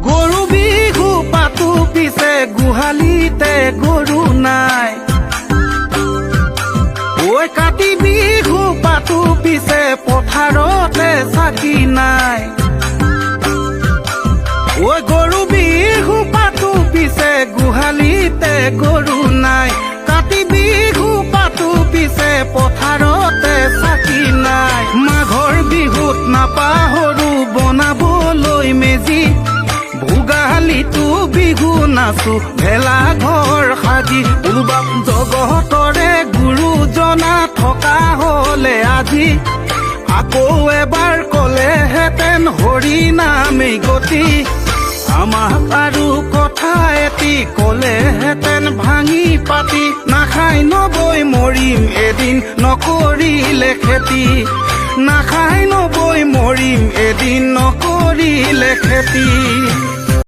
গৰু বিহু পাতো পিছে গোহালিতে গৰু নাই। ঐ কাতি বিহু পাতো পিছে পথাৰতে চাকি নাই। ঐ গৰু বিহু পাতো পিছে গোহালিতে গৰু নাই। কাতি বিহু পাতো পিছে পথাৰতে চাকি নাই। মাঘৰ বিহুত নাপাহৰো বনাবলৈ মেজি, ভোগালীটো বিহু নাচো ভেলা ঘৰ সাজি। উলবাম জগতৰে গুৰুজনা থকা হলে আজি, আকৌ এবাৰ কলেহেঁতেন হৰি নামেই গতি। আমাক আৰু কথা এটি কলেহেঁতেন ভাঙি পাতি, নাখাই নবৈ মৰিম এদিন নকৰিলে খেতি। নাখাই নবৈ মৰিম এদিন নকৰিলে খেতি।